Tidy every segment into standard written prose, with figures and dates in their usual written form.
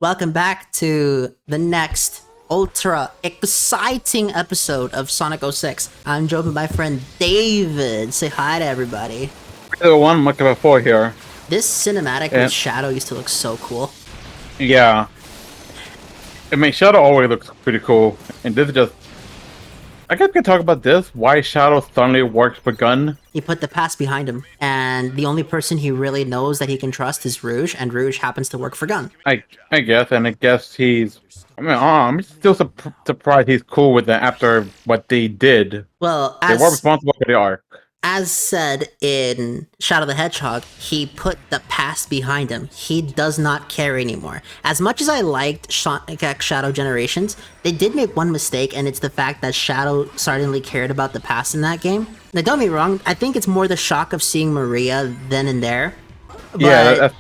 Welcome back to the next ultra exciting episode of Sonic 06. I'm joined with my friend David. Say hi to everybody. One much of a four here. This cinematic with Shadow used to look so cool. Yeah. I mean, Shadow always looks pretty cool. And this is just... I guess we can talk about this. Why Shadow suddenly works for gun. He put the past behind him, and the only person he really knows that he can trust is Rouge, and Rouge happens to work for Gun. I guess, and I guess he's... I mean, I'm still surprised he's cool with it after what they did. Well, they were responsible for the arc. As said in Shadow the Hedgehog, he put the past behind him. He does not care anymore. As much as I liked Sonic X Shadow Generations, they did make one mistake, and it's the fact that Shadow suddenly cared about the past in that game. Now, don't get me wrong, I think it's more the shock of seeing Maria then and there. But,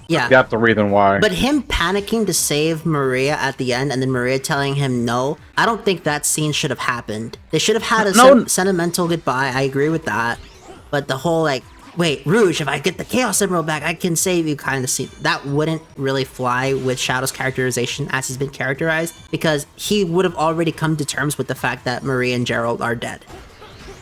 that's the reason why. But him panicking to save Maria at the end and then Maria telling him no, I don't think that scene should have happened. They should have had a sentimental goodbye. I agree with that. But the whole like, wait, Rouge, if I get the Chaos Emerald back, I can save you kind of scene. That wouldn't really fly with Shadow's characterization as he's been characterized, because he would have already come to terms with the fact that Maria and Gerald are dead.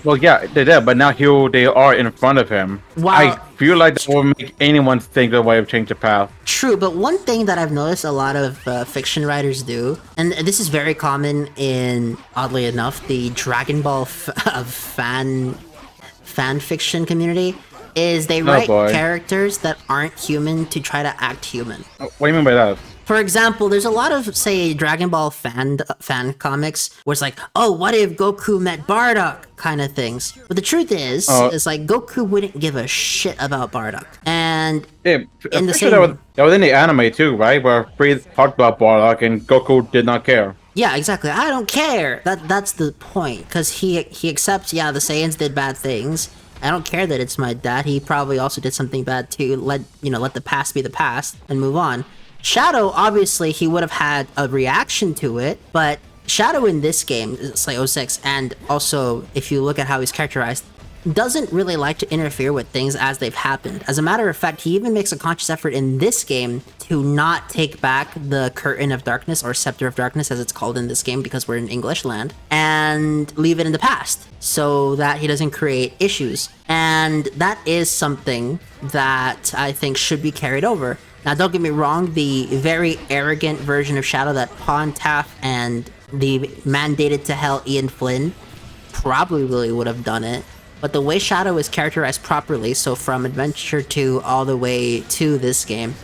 Well, yeah, they did, but now they are in front of him. Well, I feel like that will make anyone think the way of change the path. True, but one thing that I've noticed a lot of fiction writers do, and this is very common in, oddly enough, the Dragon Ball fan fiction community, is they write characters that aren't human to try to act human. What do you mean by that? For example, there's a lot of, say, Dragon Ball fan comics where it's like, oh, what if Goku met Bardock kind of things. But the truth is, it's like Goku wouldn't give a shit about Bardock. And in the same... that was in the anime too, right? Where Frieza talked about Bardock and Goku did not care. Yeah, exactly. I don't care. That's the point. Because he accepts, yeah, the Saiyans did bad things. I don't care that it's my dad. He probably also did something bad too. Let the past be the past and move on. Shadow, obviously, he would have had a reaction to it, but Shadow in this game, it's like 06, and also, if you look at how he's characterized, doesn't really like to interfere with things as they've happened. As a matter of fact, he even makes a conscious effort in this game to not take back the Curtain of Darkness, or Scepter of Darkness as it's called in this game because we're in English land, and leave it in the past so that he doesn't create issues. And that is something that I think should be carried over. Now, don't get me wrong, the very arrogant version of Shadow that Pontaff and the mandated to hell Ian Flynn probably would have done it. But the way Shadow is characterized properly, so from Adventure 2 all the way to this game,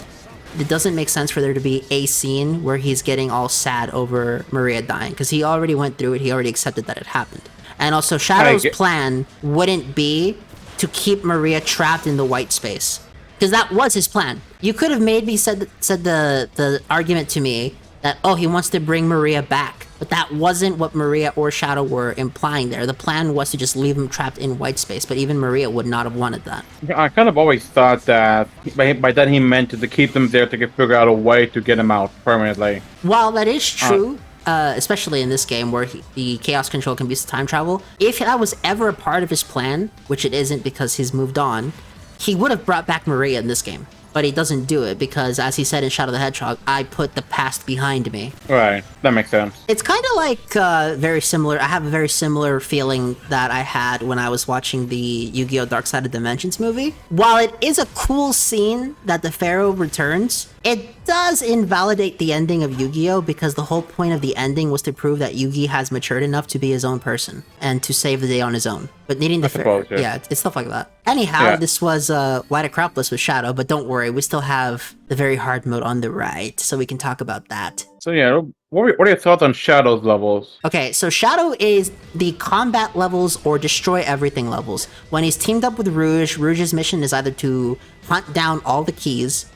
it doesn't make sense for there to be a scene where he's getting all sad over Maria dying, because he already went through it, he already accepted that it happened. And also, Shadow's plan wouldn't be to keep Maria trapped in the white space. Because that was his plan. You could have maybe said the argument to me that, oh, he wants to bring Maria back. But that wasn't what Maria or Shadow were implying there. The plan was to just leave him trapped in white space, but even Maria would not have wanted that. I kind of always thought that by that he meant to keep them there to figure out a way to get him out permanently. While that is true, especially in this game where the chaos control can be time travel, if that was ever a part of his plan, which it isn't because he's moved on, he would have brought back Maria in this game. But he doesn't do it because, as he said in Shadow the Hedgehog, I put the past behind me. Right, that makes sense. It's kind of like very similar. I have a very similar feeling that I had when I was watching the Yu-Gi-Oh! Dark Side of Dimensions movie. While it is a cool scene that the Pharaoh returns, it does invalidate the ending of Yu-Gi-Oh! Because the whole point of the ending was to prove that Yugi has matured enough to be his own person and to save the day on his own. But needing the Pharaoh, yeah, it's stuff like that. Anyhow, this was White Acropolis with Shadow, but don't worry, we still have the very hard mode on the right, so we can talk about that. So yeah, what are your thoughts on Shadow's levels? Okay, so Shadow is the combat levels or destroy everything levels. When he's teamed up with Rouge, Rouge's mission is either to hunt down all the keys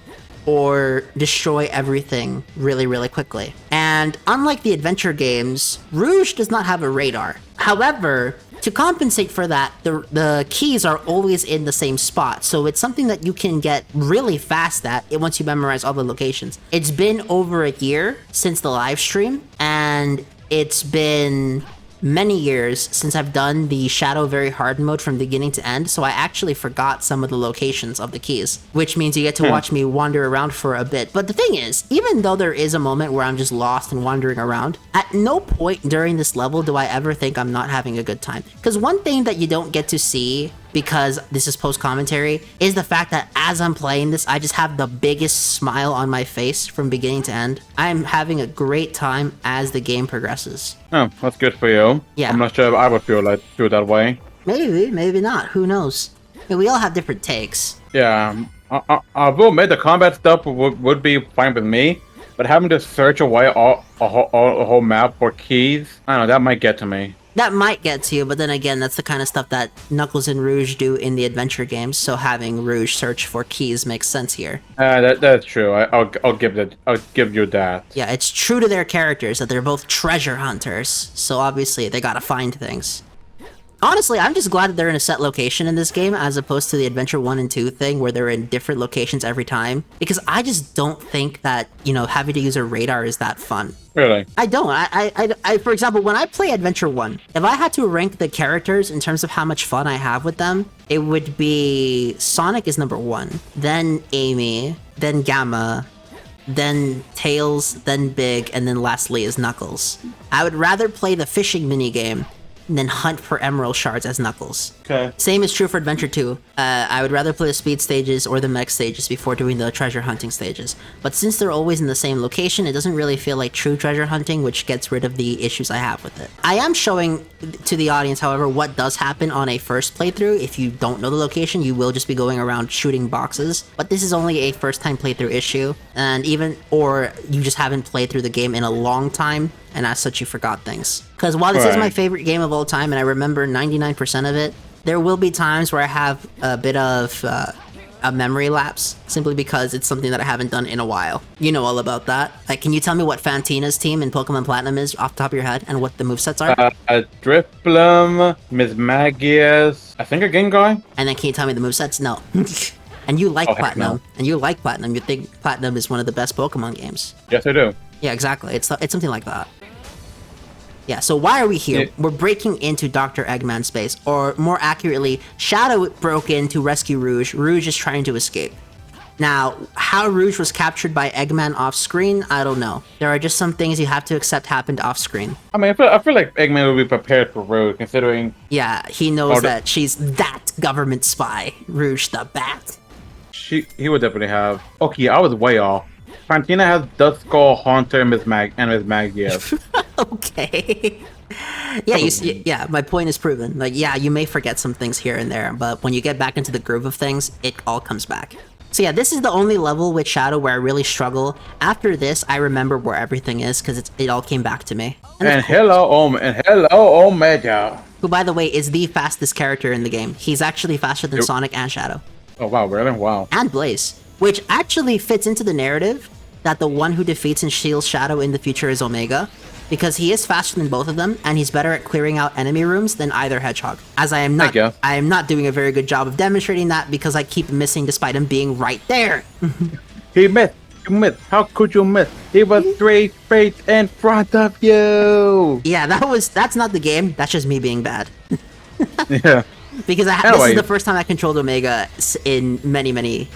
or destroy everything really, really quickly. And unlike the adventure games, Rouge does not have a radar. However, to compensate for that, the keys are always in the same spot, so it's something that you can get really fast at once you memorize all the locations. It's been over a year since the live stream, and it's been many years since I've done the Shadow Very Hard mode from beginning to end, so I actually forgot some of the locations of the keys, which means you get to watch me wander around for a bit. But the thing is, even though there is a moment where I'm just lost and wandering around, at no point during this level do I ever think I'm not having a good time. Because one thing that you don't get to see, because this is post-commentary, is the fact that as I'm playing this, I just have the biggest smile on my face from beginning to end. I'm having a great time as the game progresses. Oh, that's good for you. Yeah. I'm not sure if I would feel that way. Maybe, maybe not. Who knows? I mean, we all have different takes. Yeah, I will admit the combat stuff would be fine with me, but having to search away a whole map for keys, I don't know, that might get to me. That might get to you, but then again, that's the kind of stuff that Knuckles and Rouge do in the adventure games, so having Rouge search for keys makes sense here. That's true. I'll give you that. Yeah, it's true to their characters that they're both treasure hunters, so obviously they gotta find things. Honestly, I'm just glad that they're in a set location in this game, as opposed to the Adventure 1 and 2 thing, where they're in different locations every time. Because I just don't think that, you know, having to use a radar is that fun. Really? I don't. I for example, when I play Adventure 1, if I had to rank the characters in terms of how much fun I have with them, it would be Sonic is number 1, then Amy, then Gamma, then Tails, then Big, and then lastly is Knuckles. I would rather play the fishing minigame than hunt for emerald shards as Knuckles. Okay. Same is true for Adventure 2. I would rather play the speed stages or the mech stages before doing the treasure hunting stages. But since they're always in the same location, it doesn't really feel like true treasure hunting, which gets rid of the issues I have with it. I am showing to the audience, however, what does happen on a first playthrough. If you don't know the location, you will just be going around shooting boxes. But this is only a first time playthrough issue, and or you just haven't played through the game in a long time, and as such you forgot things. Because while this is my favorite game of all time, and I remember 99% of it, there will be times where I have a bit of a memory lapse, simply because it's something that I haven't done in a while. You know all about that. Like, can you tell me what Fantina's team in Pokemon Platinum is off the top of your head, and what the movesets are? Drifblim, Miss Magius, I think a Gengar. And then can you tell me the movesets? No. And you like Platinum, and you like Platinum. You think Platinum is one of the best Pokemon games. Yes, I do. Yeah, exactly. It's something like that. Yeah, so why are we here? We're breaking into Dr. Eggman's base, or more accurately, Shadow broke in to rescue Rouge. Rouge is trying to escape. Now, how Rouge was captured by Eggman off-screen, I don't know. There are just some things you have to accept happened off-screen. I mean, I feel like Eggman would be prepared for Rouge, considering... Yeah, he knows that she's that government spy, Rouge the Bat. He would definitely have... Okay, I was way off. Fantina has Duskull, Haunter, and Miss Magius. Okay. Yeah, yeah, my point is proven. Like, yeah, you may forget some things here and there, but when you get back into the groove of things, it all comes back. So yeah, this is the only level with Shadow where I really struggle. After this, I remember where everything is, because it all came back to me. And hello, Omega. Who, by the way, is the fastest character in the game. He's actually faster than Sonic and Shadow. Oh, wow, really? Wow. And Blaze, which actually fits into the narrative that the one who defeats and shields Shadow in the future is Omega, because he is faster than both of them, and he's better at clearing out enemy rooms than either Hedgehog. As I am not doing a very good job of demonstrating that, because I keep missing despite him being right there. He missed. You missed. How could you miss? He was 3 feet in front of you. Yeah, that's not the game. That's just me being bad. Yeah. Because this is the first time I controlled Omega in many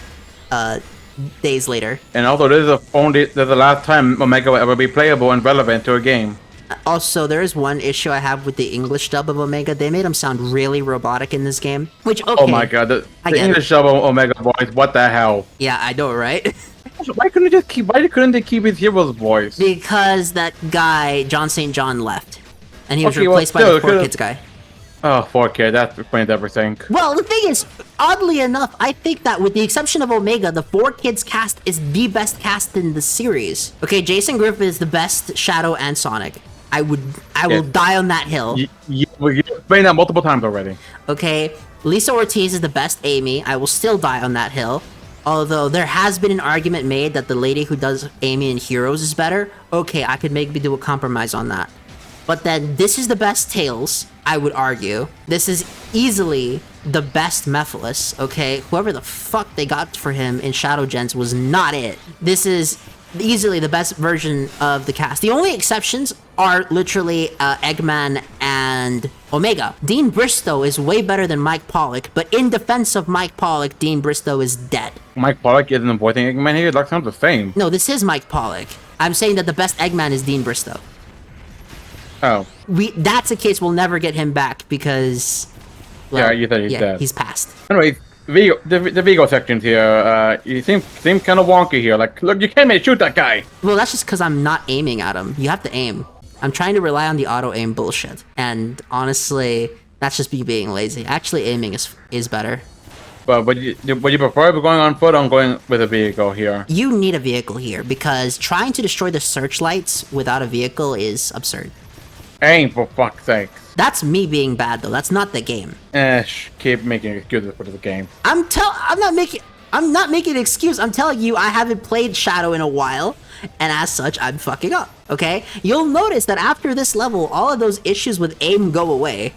days later. And also, this is the last time Omega will ever be playable and relevant to a game. Also, there is one issue I have with the English dub of Omega. They made him sound really robotic in this game. Which, okay. Oh my god, the English dub of Omega voice, what the hell? Yeah, I know, right? Why couldn't they keep his hero's voice? Because that guy, John St. John, left. And he was replaced by the 4Kids guy. Oh, 4K, that explains everything. Well, the thing is, oddly enough, I think that with the exception of Omega, the 4Kids cast is the best cast in the series. Okay, Jason Griffith is the best Shadow and Sonic. I will die on that hill. You've explained that multiple times already. Okay, Lisa Ortiz is the best Amy. I will still die on that hill. Although there has been an argument made that the lady who does Amy in Heroes is better. Okay, I could maybe do a compromise on that. But then this is the best Tails, I would argue. This is easily the best Mephiles, okay? Whoever the fuck they got for him in Shadow Gens was not it. This is easily the best version of the cast. The only exceptions are literally Eggman and Omega. Dean Bristow is way better than Mike Pollock, but in defense of Mike Pollock, Dean Bristow is dead. Mike Pollock isn't avoiding Eggman here. That sounds the same. No, this is Mike Pollock. I'm saying that the best Eggman is Dean Bristow. Oh. That's a case we'll never get him back because... Well, yeah, you said he's dead. He's passed. Anyways, the Vigo sections here, you seem kind of wonky here. Like, look, you can't even shoot that guy. Well, that's just because I'm not aiming at him. You have to aim. I'm trying to rely on the auto-aim bullshit. And honestly, that's just me being lazy. Actually, aiming is better. But would you prefer going on foot or going with a vehicle here? You need a vehicle here because trying to destroy the searchlights without a vehicle is absurd. Aim, for fuck's sake. That's me being bad though. That's not the game. Keep making excuses for the game. I'm not making an excuse. I'm telling you, I haven't played Shadow in a while, and as such, I'm fucking up. Okay? You'll notice that after this level, all of those issues with aim go away.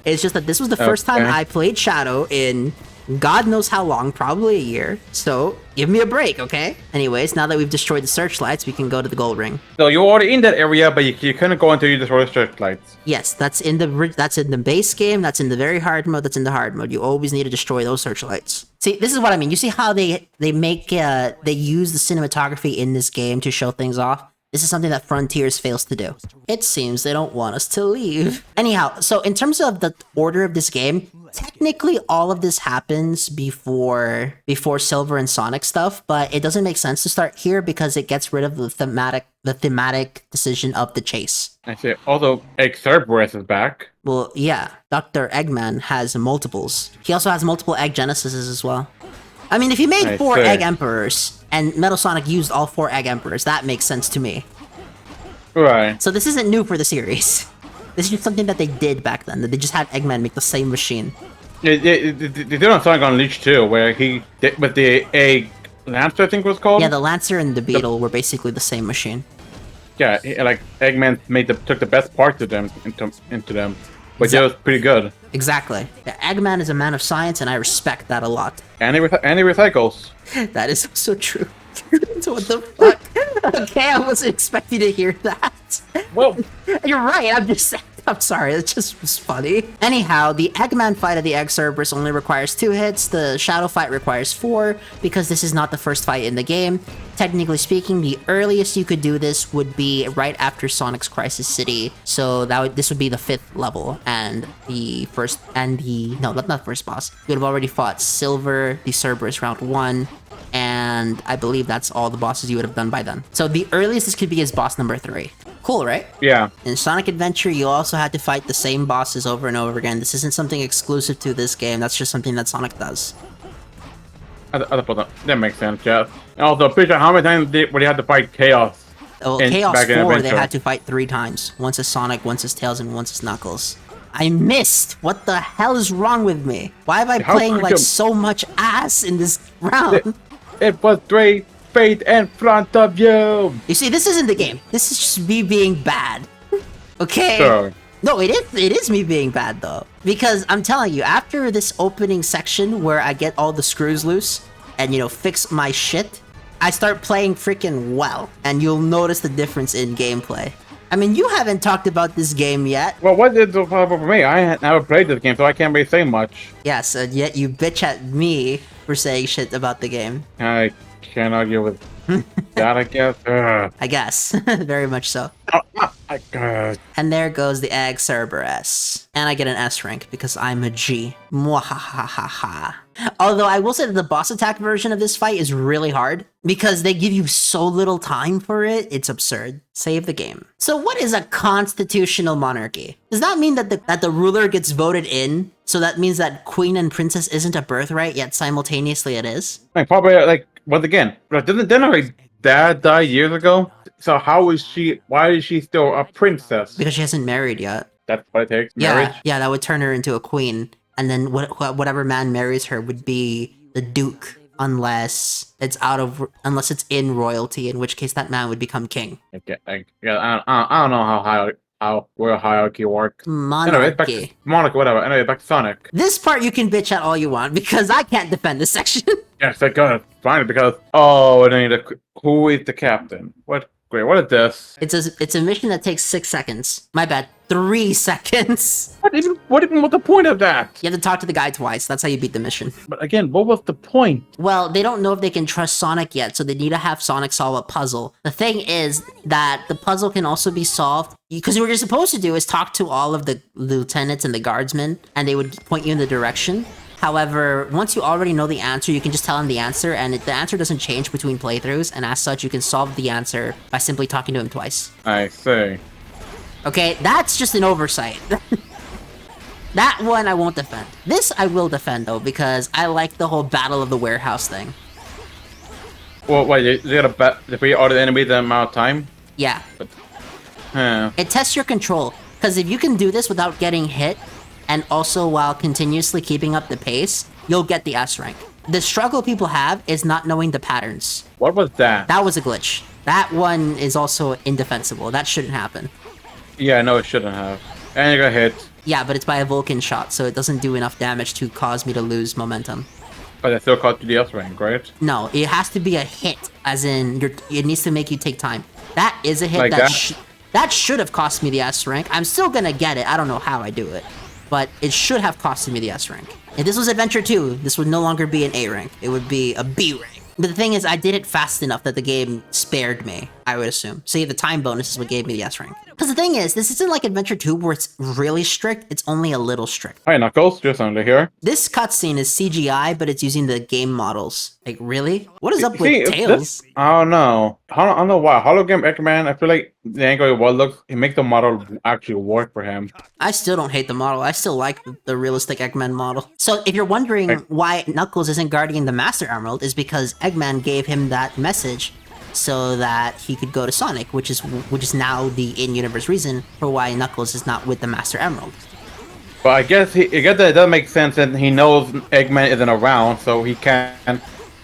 It's just that this was the first time I played Shadow in God knows how long, probably a year. So, give me a break, okay? Anyways, now that we've destroyed the searchlights, we can go to the gold ring. So you're already in that area, but you couldn't go until you destroy the searchlights. Yes, that's in the base game, that's in the very hard mode, that's in the hard mode. You always need to destroy those searchlights. See, this is what I mean. You see how they use the cinematography in this game to show things off? This is something that Frontiers fails to do. It seems they don't want us to leave. Anyhow, so in terms of the order of this game, technically all of this happens before Silver and Sonic stuff, but it doesn't make sense to start here because it gets rid of the thematic decision of the chase. I see. Although Cerberus is back. Well, yeah, Dr. Eggman has multiples. He also has multiple Egg Genesises as well. I mean, if he made 4 Egg Emperors, and Metal Sonic used all 4 Egg Emperors, that makes sense to me. Right. So this isn't new for the series. This is just something that they did back then, that they just had Eggman make the same machine. They did on Sonic Unleashed too, where he did with the Egg Lancer, I think it was called? Yeah, the Lancer and the Beetle were basically the same machine. Yeah, like Eggman took the best parts of them into them. But yeah, it was pretty good. Exactly. The Eggman is a man of science, and I respect that a lot. And he recycles. That is so true. What the fuck? Okay, I wasn't expecting to hear that. Well, you're right. I'm sorry. It just was funny. Anyhow, the Eggman fight of the Egg Cerberus only requires 2 hits. The Shadow fight requires 4 because this is not the first fight in the game. Technically speaking, the earliest you could do this would be right after Sonic's Crisis City. So this would be the 5th level, and not first boss. You would have already fought Silver, the Cerberus round 1. And I believe that's all the bosses you would have done by then. So the earliest this could be is boss number 3. Cool, right? Yeah. In Sonic Adventure, you also had to fight the same bosses over and over again. This isn't something exclusive to this game. That's just something that Sonic does. That makes sense, yeah. And also, picture how many times would you have to fight Chaos? Well, Chaos 4, they had to fight 3 times. Once as Sonic, once as Tails, and once as Knuckles. I missed! What the hell is wrong with me? Why am I playing like so much ass in this round? It was 3 feet in front of you! You see, this isn't the game. This is just me being bad. Okay? Sure. No, it is me being bad, though. Because I'm telling you, after this opening section where I get all the screws loose and, fix my shit, I start playing freaking well. And you'll notice the difference in gameplay. I mean, you haven't talked about this game yet. Well, what is the problem for me? I never played this game, so I can't really say much. Yes, and yet you bitch at me for saying shit about the game. I can't argue with that, I guess. I guess. Very much so. And there goes the Egg Cerberus. And I get an S rank because I'm a G. Mwahahaha. Although I will say that the boss attack version of this fight is really hard because they give you so little time for it, it's absurd. Save the game. So what is a constitutional monarchy? Does that mean that the ruler gets voted in? So that means that queen and princess isn't a birthright, yet simultaneously it is? Probably, once again, didn't her dad die years ago? So why is she still a princess? Because she hasn't married yet. That's what it takes, marriage? Yeah, that would turn her into a queen. And then whatever man marries her would be the duke, unless it's in royalty, in which case that man would become king. Okay, I don't know how royal hierarchy works. Monarchy. Monarchy, whatever. Anyway, back to Sonic. This part you can bitch at all you want, because I can't defend this section. Yes, I got it. Fine, because, who is the captain? What great. What is this? It's a mission that takes 6 seconds. My bad. 3 seconds. What even was the point of that? You have to talk to the guy twice. That's how you beat the mission. But again, what was the point? Well, they don't know if they can trust Sonic yet, so they need to have Sonic solve a puzzle. The thing is that the puzzle can also be solved because what you're supposed to do is talk to all of the lieutenants and the guardsmen, and they would point you in the direction. However, once you already know the answer, you can just tell them the answer, and the answer doesn't change between playthroughs, and as such, you can solve the answer by simply talking to him twice. I see. Okay, that's just an oversight. That one I won't defend. This I will defend, though, because I like the whole Battle of the Warehouse thing. Well, wait, you gotta defeat all the enemies in that amount of time? Yeah. Huh. It tests your control, because if you can do this without getting hit, and also while continuously keeping up the pace, you'll get the S rank. The struggle people have is not knowing the patterns. What was that? That was a glitch. That one is also indefensible. That shouldn't happen. Yeah, no, it shouldn't have. And you got hit. Yeah, but it's by a Vulcan shot, so it doesn't do enough damage to cause me to lose momentum. But it still cost you the S rank, right? No, it has to be a hit, as in, it needs to make you take time. That is a hit Like that should have cost me the S rank. I'm still gonna get it. I don't know how I do it. But it should have costed me the S rank. If this was Adventure 2, this would no longer be an A rank. It would be a B rank. But the thing is, I did it fast enough that the game spared me, I would assume. See, the time bonus is what gave me the S rank. Because the thing is, this isn't like Adventure 2 where it's really strict, it's only a little strict. Hi, Knuckles, just under here. This cutscene is CGI, but it's using the game models. Like, really? What is up with Tails? I don't know. I don't know why. Hologram Eggman, I feel like the angle it looks, it makes the model actually work for him. I still don't hate the model. I still like the realistic Eggman model. So if you're wondering why Knuckles isn't guarding the Master Emerald, is because Eggman gave him that message so that he could go to Sonic, which is now the in-universe reason for why Knuckles is not with the Master Emerald. But I guess that it does make sense that he knows Eggman isn't around, so he can't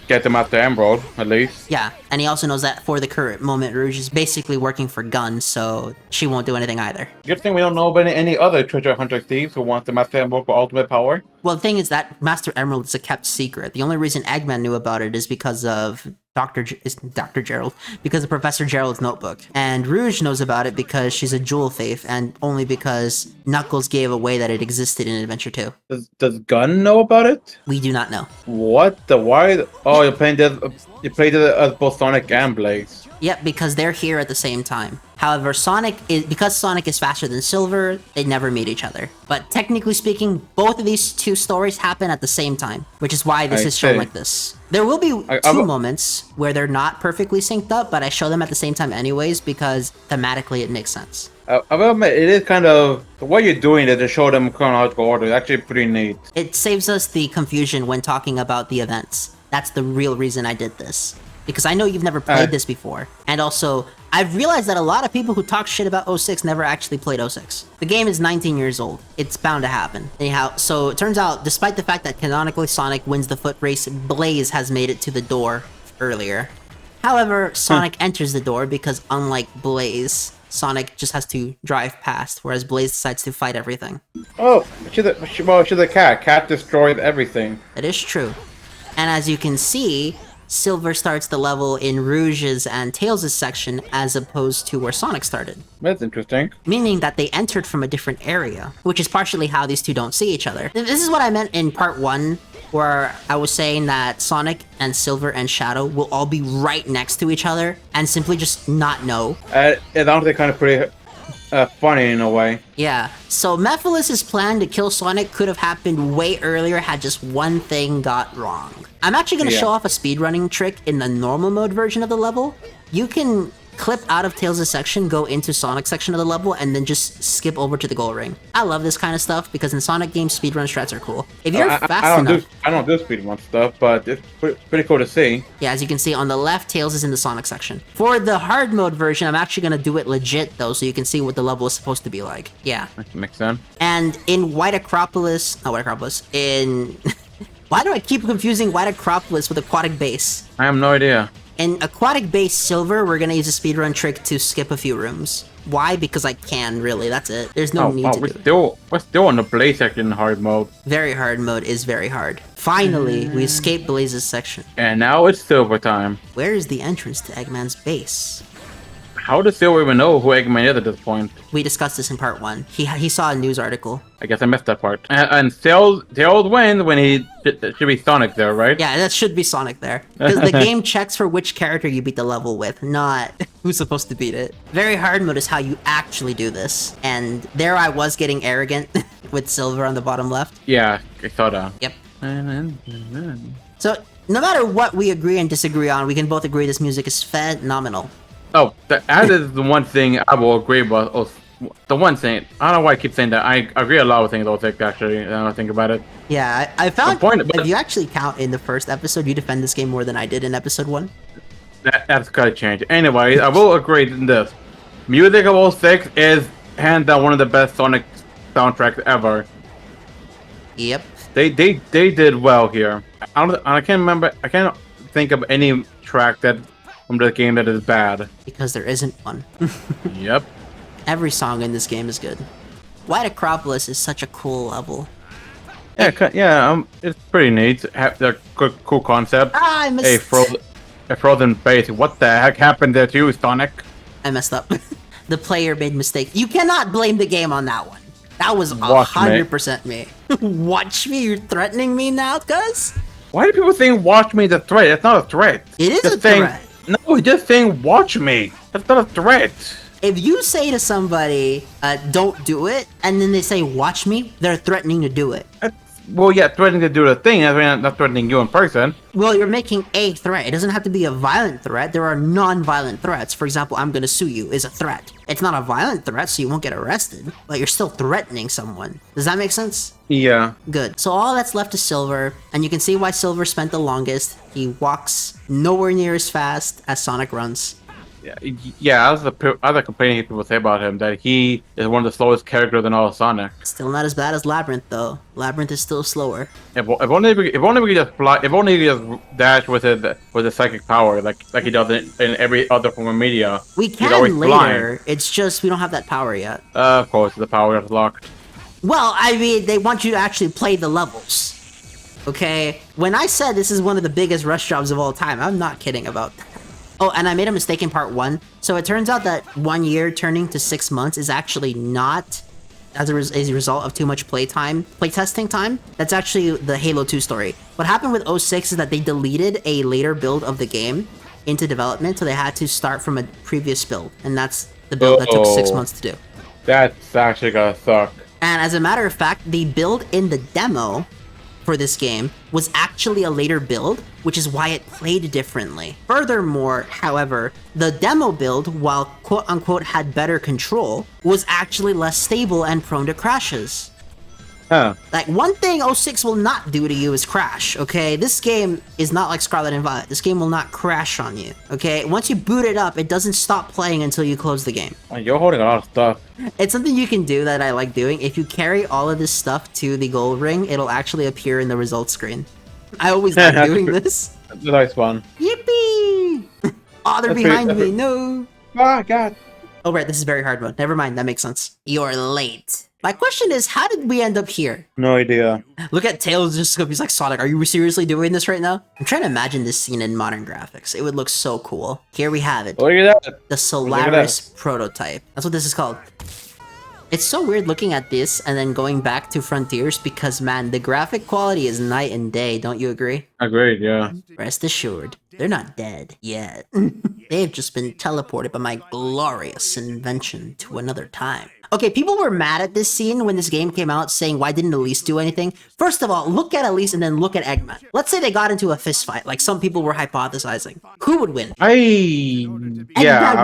get them out the Emerald, at least. Yeah, and he also knows that for the current moment, Rouge is basically working for Gun, so she won't do anything either. Good thing we don't know about any other treasure hunter thieves who want the Master Emerald for ultimate power. Well, the thing is that Master Emerald is a kept secret. The only reason Eggman knew about it is because of Dr. Gerald, because of Professor Gerald's notebook. And Rouge knows about it because she's a jewel thief, and only because Knuckles gave away that it existed in Adventure 2. Does Gun know about it? We do not know. What the why? Oh, you're playing this. You played it as both Sonic and Blaze. Yep, because they're here at the same time. However, because Sonic is faster than Silver, they never meet each other. But technically speaking, both of these two stories happen at the same time, which is why this is shown like this. There will be two moments where they're not perfectly synced up, but I show them at the same time anyways, because thematically it makes sense. I will admit, it is kind of, the way you're doing it to show them chronological order is actually pretty neat. It saves us the confusion when talking about the events. That's the real reason I did this. Because I know you've never played this before. And also, I've realized that a lot of people who talk shit about 06 never actually played 06. The game is 19 years old. It's bound to happen. Anyhow, so it turns out, despite the fact that canonically Sonic wins the foot race, Blaze has made it to the door earlier. However, Sonic enters the door because unlike Blaze, Sonic just has to drive past, whereas Blaze decides to fight everything. Oh, she's a cat. Cat destroys everything. That is true. And as you can see, Silver starts the level in Rouge's and Tails' section as opposed to where Sonic started. That's interesting. Meaning that they entered from a different area, which is partially how these two don't see each other. This is what I meant in part 1, where I was saying that Sonic and Silver and Shadow will all be right next to each other and simply just not know. It's honestly kind of pretty funny in a way. Yeah, so Mephiles' plan to kill Sonic could have happened way earlier had just one thing got wrong. I'm actually going to show off a speedrunning trick in the normal mode version of the level. You can clip out of Tails' section, go into Sonic's section of the level, and then just skip over to the goal ring. I love this kind of stuff because in Sonic games, speedrun strats are cool. If you're fast enough... I don't do speedrun stuff, but it's pretty cool to see. Yeah, as you can see on the left, Tails is in the Sonic section. For the hard mode version, I'm actually going to do it legit though, so you can see what the level is supposed to be like. Yeah. That makes sense. And in White Acropolis... Not White Acropolis. In... Why do I keep confusing White Acropolis with Aquatic Base? I have no idea. In Aquatic Base Silver, we're gonna use a speedrun trick to skip a few rooms. Why? Because I can, really. That's it. There's no need to do it. We're still on the Blaze section in hard mode. Very hard mode is very hard. Finally, we escaped Blaze's section. And now it's Silver time. Where is the entrance to Eggman's base? How does Silver even know who Eggman is at this point? We discussed this in part 1. He saw a news article. I guess I missed that part. And Tails wins when he should be Sonic there, right? Yeah, that should be Sonic there. Because the game checks for which character you beat the level with, not who's supposed to beat it. Very hard mode is how you actually do this. And there I was getting arrogant with Silver on the bottom left. Yeah, I saw that. Yep. So, no matter what we agree and disagree on, we can both agree this music is phenomenal. Oh, that is the one thing I will agree with. The one thing, I don't know why I keep saying that. I agree a lot with things OSIC, actually, now I think about it. Yeah, I found if you actually count in the first episode, you defend this game more than I did in episode 1. That's gotta change. Anyway, I will agree in this. Music of 06 is hands down one of the best Sonic soundtracks ever. Yep. They did well here. I can't think of any track that from the game that is bad. Because there isn't one. Yep. Every song in this game is good. White Acropolis is such a cool level. Yeah, it's pretty neat. Have the cool concept. Ah, I missed. A frozen base. What the heck happened there to you, Sonic? I messed up. The player made mistakes. You cannot blame the game on that one. That was 100% me. Watch me? You're threatening me now, cuz? Why do people think "watch me" is a threat? It's not a threat. It is a threat. No, he's just saying "watch me." That's not a threat. If you say to somebody, don't do it, and then they say, watch me, they're threatening to do it. Well, yeah, threatening to do the thing. I mean, not threatening you in person. Well, you're making a threat. It doesn't have to be a violent threat. There are non-violent threats. For example, I'm gonna sue you is a threat. It's not a violent threat, so you won't get arrested, but you're still threatening someone. Does that make sense? Yeah. Good. So all that's left is Silver, and you can see why Silver spent the longest. He walks nowhere near as fast as Sonic runs. Yeah, that's the other complaining people say about him, that he is one of the slowest characters in all of Sonic. Still not as bad as Labyrinth, though. Labyrinth is still slower. If only we could just fly. If only he just dash with his psychic power, like he does in every other form of media. We can later. Flying. It's just we don't have that power yet. Of course, the power is locked. Well, I mean, they want you to actually play the levels. Okay? When I said this is one of the biggest rush jobs of all time, I'm not kidding about that. Oh, and I made a mistake in part 1. So it turns out that 1 year turning to 6 months is actually not as a result of too much playtesting time. That's actually the Halo 2 story. What happened with 06 is that they deleted a later build of the game into development, so they had to start from a previous build. And that's the build that took 6 months to do. That's actually gonna suck. And as a matter of fact, the build in the demo for this game was actually a later build, which is why it played differently. Furthermore, however, the demo build, while quote-unquote had better control, was actually less stable and prone to crashes. Huh. Like, one thing 06 will not do to you is crash, okay? This game is not like Scarlet and Violet. This game will not crash on you, okay? Once you boot it up, it doesn't stop playing until you close the game. You're holding a lot of stuff. It's something you can do that I like doing. If you carry all of this stuff to the gold ring, it'll actually appear in the results screen. I always like doing this. That's a nice one. Yippee! Oh, they're behind me, no! Ah, God. Oh, right, this is a very hard one. Never mind, that makes sense. You're late. My question is, how did we end up here? No idea. Look at Tails just he's like, Sonic, are you seriously doing this right now? I'm trying to imagine this scene in modern graphics. It would look so cool. Here we have it. Look at that. The Solaris prototype. That's what this is called. It's so weird looking at this and then going back to Frontiers because, man, the graphic quality is night and day, don't you agree? Agreed, yeah. Rest assured, they're not dead yet. They've just been teleported by my glorious invention to another time. Okay, people were mad at this scene when this game came out, saying, why didn't Elise do anything? First of all, look at Elise and then look at Eggman. Let's say they got into a fist fight, like some people were hypothesizing. Who would win? I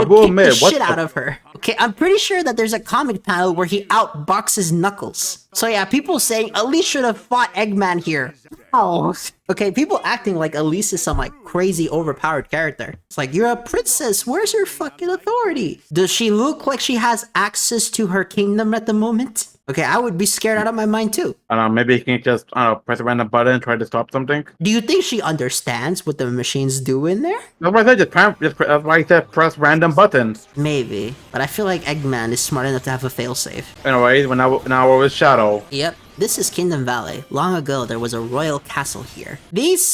will admit, the shit out of her. Okay, I'm pretty sure that there's a comic panel where he outboxes Knuckles. So yeah, people saying Elise should have fought Eggman here. Oh. Okay, people acting like Elise is some like crazy overpowered character. It's like, you're a princess, where's your fucking authority? Does she look like she has access to her kingdom at the moment? Okay, I would be scared out of my mind too. I don't know, maybe you can just, press a random button and try to stop something. Do you think she understands what the machines do in there? That's why I said, that's why I said press random buttons. Maybe, but I feel like Eggman is smart enough to have a failsafe. Anyways, when I was Shadow. Yep. This is Kingdom Valley. Long ago, there was a royal castle here. These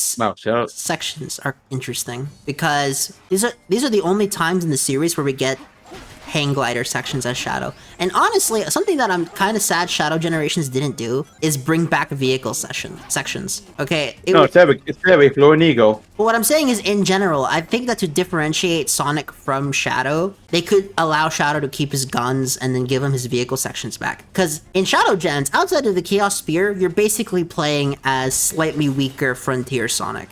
sections are interesting because these are the only times in the series where we get hang glider sections as Shadow. And honestly, something that I'm kind of sad Shadow Generations didn't do is bring back vehicle sections. Okay? No, it's heavy, Floor and Ego. But what I'm saying is, in general, I think that to differentiate Sonic from Shadow, they could allow Shadow to keep his guns and then give him his vehicle sections back. Because in Shadow Gens, outside of the Chaos Spear, you're basically playing as slightly weaker Frontier Sonic.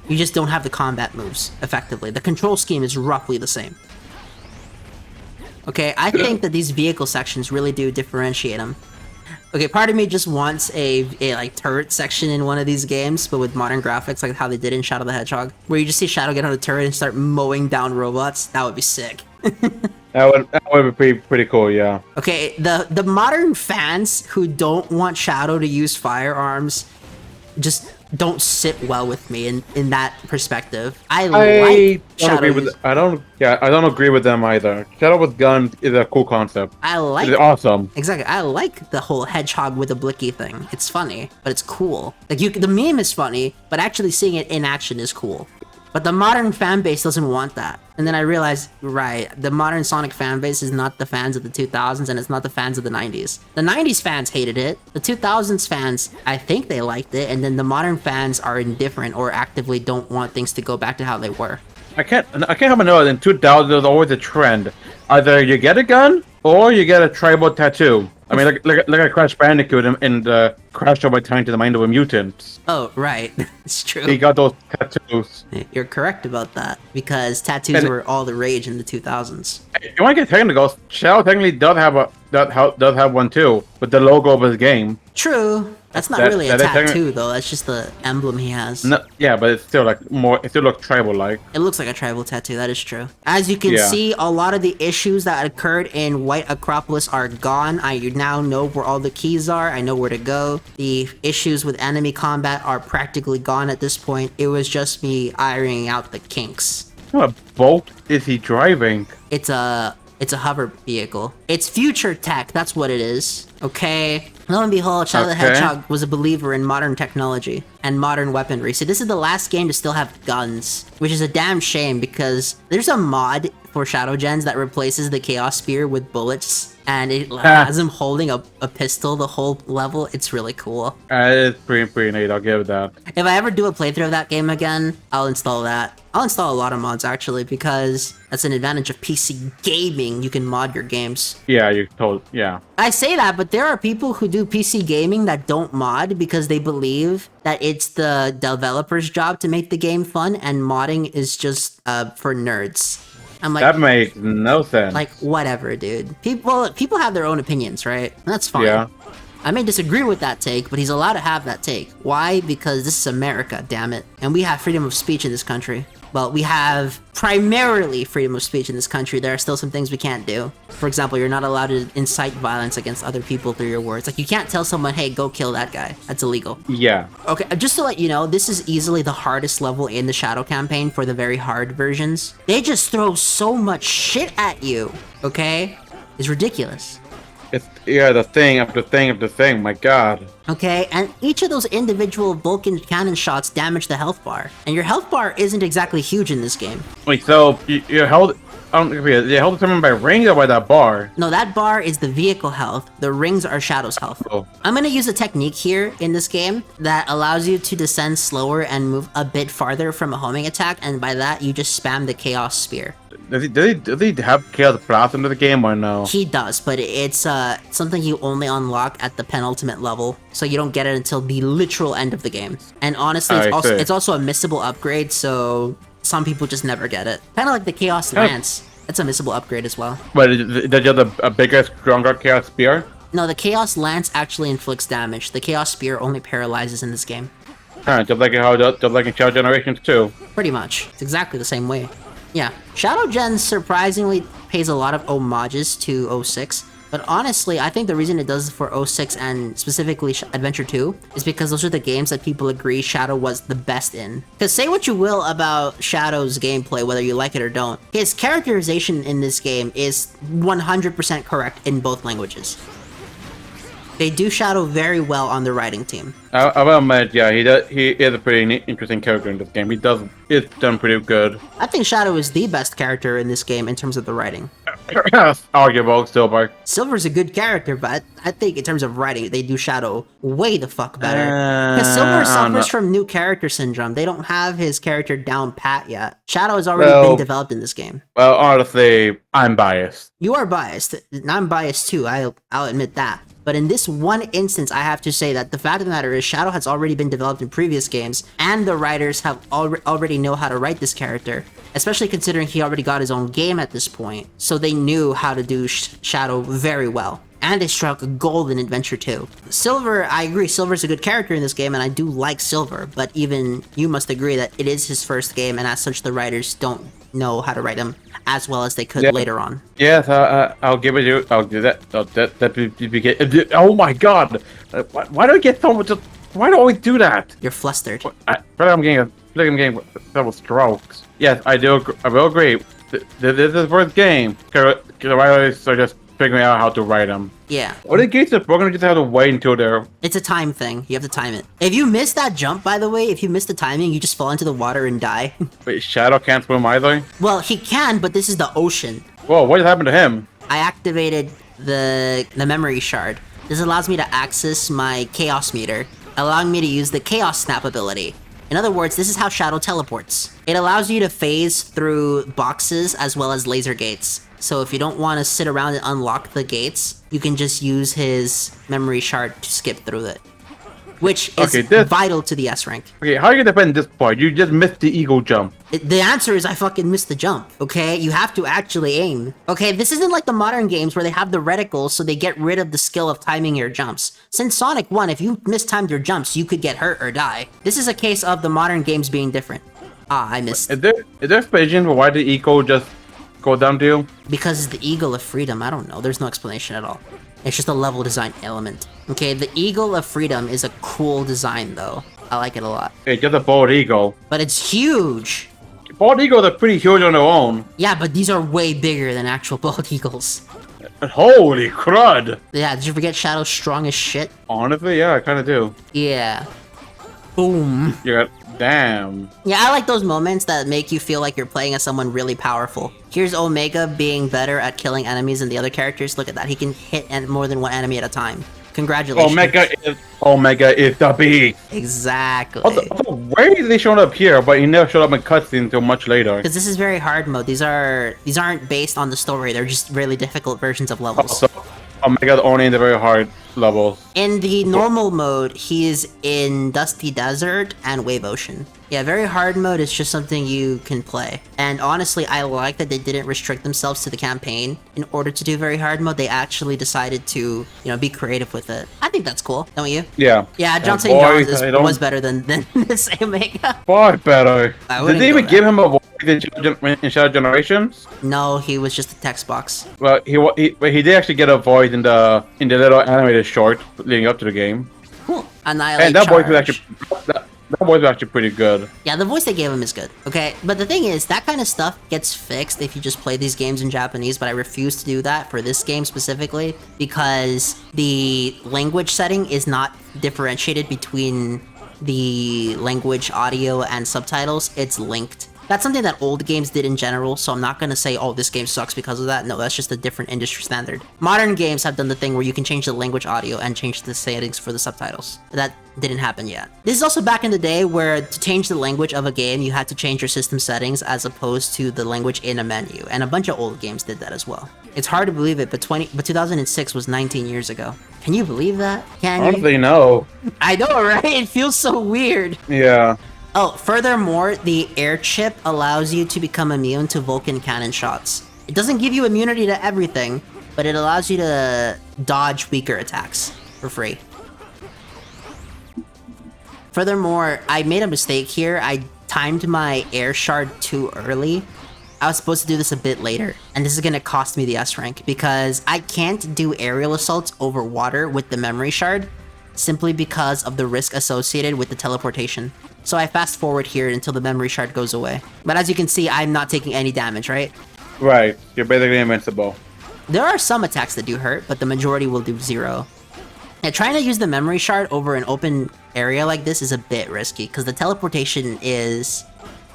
You just don't have the combat moves, effectively. The control scheme is roughly the same. Okay, I think that these vehicle sections really do differentiate them. Okay, part of me just wants a like turret section in one of these games, but with modern graphics, like how they did in Shadow the Hedgehog, where you just see Shadow get on a turret and start mowing down robots. That would be sick. That would be pretty cool, yeah. Okay, the modern fans who don't want Shadow to use firearms just don't sit well with me in that perspective. I like Shadow. I don't agree with them either. Shadow with guns is a cool concept. It's awesome. Exactly. I like the whole hedgehog with a blicky thing. It's funny, but it's cool. Like the meme is funny, but actually seeing it in action is cool. But the modern fan base doesn't want that. And then I realized, right, the modern Sonic fan base is not the fans of the 2000s, and it's not the fans of the 90s. The 90s fans hated it. The 2000s fans, I think they liked it, and then the modern fans are indifferent or actively don't want things to go back to how they were. I can't help but know that in 2000 there's always a trend. Either you get a gun or you get a tribal tattoo. I mean, look at Crash Bandicoot in the Crash Over Time to the Mind of a Mutant. Oh, right. It's true. He got those tattoos. You're correct about that, because tattoos were all the rage in the 2000s. You want to get technical, Shadow technically does have one too, with the logo of his game. True. That's not really a tattoo, though. That's just the emblem he has. No, yeah, but it's still like more. It still looks tribal-like. It looks like a tribal tattoo. That is true. As you can see, a lot of the issues that occurred in White Acropolis are gone. I now know where all the keys are. I know where to go. The issues with enemy combat are practically gone at this point. It was just me ironing out the kinks. What boat is he driving? It's a hover vehicle. It's future tech. That's what it is. Okay. Lo and behold, Shadow the Hedgehog was a believer in modern technology and modern weaponry. So this is the last game to still have guns, which is a damn shame because there's a mod for Shadow Gens that replaces the Chaos Spear with bullets, and it has him holding a pistol the whole level. It's really cool. It's pretty neat, I'll give it that. If I ever do a playthrough of that game again, I'll install that. I'll install a lot of mods, actually, because that's an advantage of PC gaming. You can mod your games. Yeah, yeah. I say that, but there are people who do PC gaming that don't mod because they believe that it's the developer's job to make the game fun, and modding is just for nerds. I'm like, that makes no sense. Like, whatever, dude. People have their own opinions, right? And that's fine. Yeah. I may disagree with that take, but he's allowed to have that take. Why? Because this is America, damn it. And we have freedom of speech in this country. Well, we have primarily freedom of speech in this country. There are still some things we can't do. For example, you're not allowed to incite violence against other people through your words. Like, you can't tell someone, hey, go kill that guy. That's illegal. Yeah. Okay, just to let you know, this is easily the hardest level in the Shadow campaign for the very hard versions. They just throw so much shit at you, okay? It's ridiculous. It's, the thing after thing after thing, my god. Okay, and each of those individual Vulcan cannon shots damage the health bar. And your health bar isn't exactly huge in this game. Wait, so your health... I don't think your health determined by rings or by that bar? No, that bar is the vehicle health. The rings are Shadow's health. Oh. I'm gonna use a technique here in this game that allows you to descend slower and move a bit farther from a homing attack, and by that, you just spam the Chaos Spear. Does he have Chaos Blast into the game or no? He does, but it's something you only unlock at the penultimate level, so you don't get it until the literal end of the game. And honestly, it's also a missable upgrade, so some people just never get it. Kind of like the Chaos Lance. It's a missable upgrade as well. But did you have a bigger, stronger Chaos Spear? No, the Chaos Lance actually inflicts damage. The Chaos Spear only paralyzes in this game. Alright, just like in Shadow Generations 2. Pretty much. It's exactly the same way. Yeah, Shadow Gens surprisingly pays a lot of homages to 06, but honestly, I think the reason it does for 06 and specifically Adventure 2 is because those are the games that people agree Shadow was the best in. Because say what you will about Shadow's gameplay, whether you like it or don't, his characterization in this game is 100% correct in both languages. They do Shadow very well on the writing team. I will admit, yeah, he is a pretty interesting character in this game. It's done pretty good. I think Shadow is the best character in this game in terms of the writing. Arguable, Silver. Silver's a good character, but I think in terms of writing, they do Shadow way the fuck better. Because Silver I don't suffers know. from new character syndrome. They don't have his character down pat yet. Shadow has already Well- been developed in this game. Well, honestly, I'm biased. You are biased, and I'm biased too, I'll admit that. But in this one instance, I have to say that the fact of the matter is Shadow has already been developed in previous games, and the writers have already know how to write this character, especially considering he already got his own game at this point, so they knew how to do Shadow very well. And they struck gold in Adventure 2. Silver, I agree, Silver's a good character in this game, and I do like Silver, but even you must agree that it is his first game, and as such, the writers don't know how to write him as well as they could later on. Yes, I'll give it you. I'll do that. Oh my god! Why do I get so much? Why do I always do that? You're flustered. I feel like I'm getting several strokes. Yes, I do. I will agree. This is the first game. The writers are just figuring out how to write them. Yeah. What the gates are broken, just have to wait until they're. It's a time thing. You have to time it. If you miss that jump, by the way, if you miss the timing, you just fall into the water and die. Wait, Shadow can't swim either. Well, he can, but this is the ocean. Whoa, what happened to him? I activated the memory shard. This allows me to access my chaos meter, allowing me to use the chaos snap ability. In other words, this is how Shadow teleports. It allows you to phase through boxes as well as laser gates. So if you don't want to sit around and unlock the gates, you can just use his memory shard to skip through it. Which is vital to the S rank. Okay, how are you gonna defend this part? You just missed the eagle jump. The answer is I fucking missed the jump, okay? You have to actually aim. Okay, this isn't like the modern games where they have the reticles so they get rid of the skill of timing your jumps. Since Sonic 1, if you mistimed your jumps, you could get hurt or die. This is a case of the modern games being different. Ah, I missed. Is there explanation for why the eagle just go down to you? Because it's the Eagle of Freedom, I don't know. There's no explanation at all. It's just a level design element. Okay, the Eagle of Freedom is a cool design though. I like it a lot. It's just a bald eagle. But it's huge! Bald eagles are pretty huge on their own. Yeah, but these are way bigger than actual bald eagles. Holy crud! Yeah, did you forget Shadow's strong as shit? Honestly, yeah, I kinda do. Yeah. Boom. Yeah, damn. Yeah, I like those moments that make you feel like you're playing as someone really powerful. Here's Omega being better at killing enemies than the other characters. Look at that, he can hit more than one enemy at a time. Congratulations. Omega is the beast. Exactly. Also, where is they showing up here, but he never showed up in cutscenes until much later? Because this is very hard mode. These aren't based on the story. They're just really difficult versions of levels. Also, Omega's only in the very hard levels. In the normal mode, he is in Dusty Desert and Wave Ocean. Yeah, very hard mode is just something you can play. And honestly, I like that they didn't restrict themselves to the campaign in order to do very hard mode. They actually decided to, be creative with it. I think that's cool, don't you? Yeah. Yeah, John St. John's was better than this Omega. Far better. Did they even give him a voice in Shadow Generations? No, he was just a text box. Well, he did actually get a voice in the little animated short leading up to the game. Cool. Annihilate And that Charge. voice was actually that voice was actually pretty good. Yeah, the voice they gave him is good. Okay, but the thing is, that kind of stuff gets fixed if you just play these games in Japanese, but I refuse to do that for this game specifically because the language setting is not differentiated between the language, audio, and subtitles. It's linked. That's something that old games did in general, so I'm not gonna say, oh, this game sucks because of that. No, that's just a different industry standard. Modern games have done the thing where you can change the language audio and change the settings for the subtitles. That didn't happen yet. This is also back in the day where to change the language of a game, you had to change your system settings as opposed to the language in a menu, and a bunch of old games did that as well. It's hard to believe it, but 2006 was 19 years ago. Can you believe that? Can you? Honestly, no. I know, right? It feels so weird. Yeah. Oh, furthermore, the air chip allows you to become immune to Vulcan cannon shots. It doesn't give you immunity to everything, but it allows you to dodge weaker attacks for free. Furthermore, I made a mistake here. I timed my air shard too early. I was supposed to do this a bit later, and this is gonna cost me the S rank because I can't do aerial assaults over water with the memory shard simply because of the risk associated with the teleportation. So I fast forward here until the memory shard goes away. But as you can see, I'm not taking any damage, right? Right. You're basically invincible. There are some attacks that do hurt, but the majority will do 0. Now, trying to use the memory shard over an open area like this is a bit risky, because the teleportation is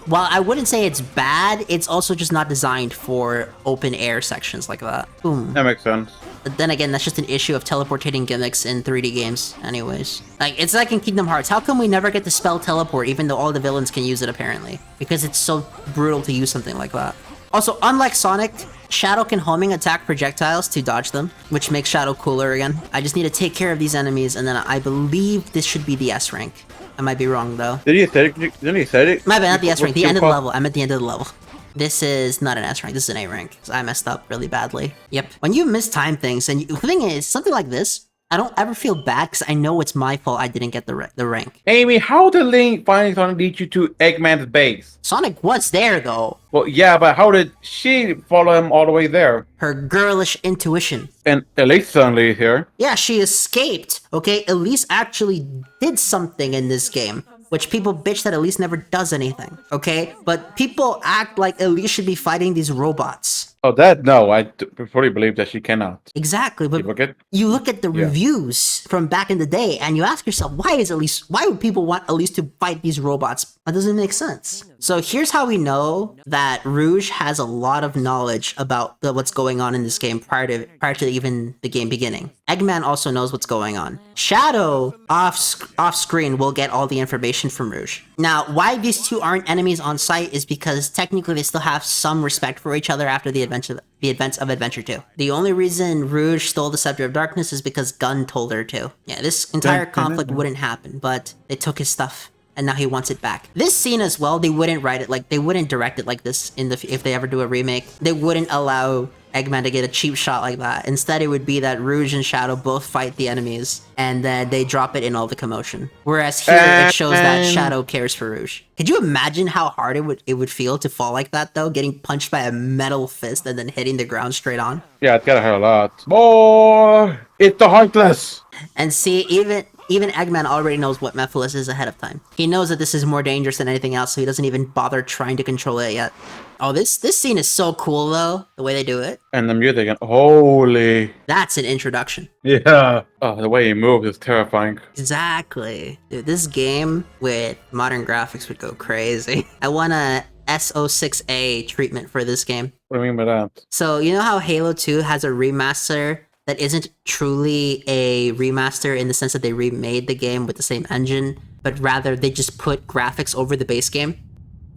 while I wouldn't say it's bad, it's also just not designed for open air sections like that. Boom. That makes sense. But then again, that's just an issue of teleportating gimmicks in 3D games anyways. Like, it's like in Kingdom Hearts. How come we never get to spell teleport even though all the villains can use it apparently? Because it's so brutal to use something like that. Also, unlike Sonic, Shadow can homing attack projectiles to dodge them, which makes Shadow cooler again. I just need to take care of these enemies, and then I believe this should be the S rank. I might be wrong though. Didn't you say it? My bad, not the S rank, the end of the level. I'm at the end of the level. This is not an S rank, this is an A rank. I messed up really badly. Yep. When you mistime things, and the thing is, something like this, I don't ever feel bad because I know it's my fault I didn't get the rank. Amy, how did Link finally Sonic lead you to Eggman's base? Sonic was there though. Well, yeah, but how did she follow him all the way there? Her girlish intuition. And Elise suddenly is here. Yeah, she escaped. Okay, Elise actually did something in this game, which people bitch that Elise never does anything. Okay, but people act like Elise should be fighting these robots. Oh, that no, I fully believe that she cannot. Exactly, but you look at the reviews from back in the day, and you ask yourself, why would people want Elise to fight these robots? That doesn't make sense. So here's how we know that Rouge has a lot of knowledge about what's going on in this game prior to even the game beginning. Eggman also knows what's going on. Shadow, off screen, will get all the information from Rouge. Now, why these two aren't enemies on sight is because technically they still have some respect for each other after the events of Adventure 2. The only reason Rouge stole the Scepter of Darkness is because Gun told her to. Yeah, this entire conflict wouldn't happen, but they took his stuff. And now he wants it back. This scene as well, they wouldn't direct it like this if they ever do a remake. They wouldn't allow Eggman to get a cheap shot like that. Instead, it would be that Rouge and Shadow both fight the enemies, and then they drop it in all the commotion. Whereas here, it shows that Shadow cares for Rouge. Could you imagine how hard it would feel to fall like that, though? Getting punched by a metal fist and then hitting the ground straight on? Yeah, it's gotta hurt a lot. More! It's the Heartless! And see, even Eggman already knows what Mephiles is ahead of time. He knows that this is more dangerous than anything else, so he doesn't even bother trying to control it yet. Oh, this scene is so cool, though, the way they do it. And the music, and holy... That's an introduction. Yeah. Oh, the way he moves is terrifying. Exactly. Dude, this game with modern graphics would go crazy. I want a SO6A treatment for this game. What do you mean by that? So, you know how Halo 2 has a remaster that isn't truly a remaster in the sense that they remade the game with the same engine, but rather they just put graphics over the base game?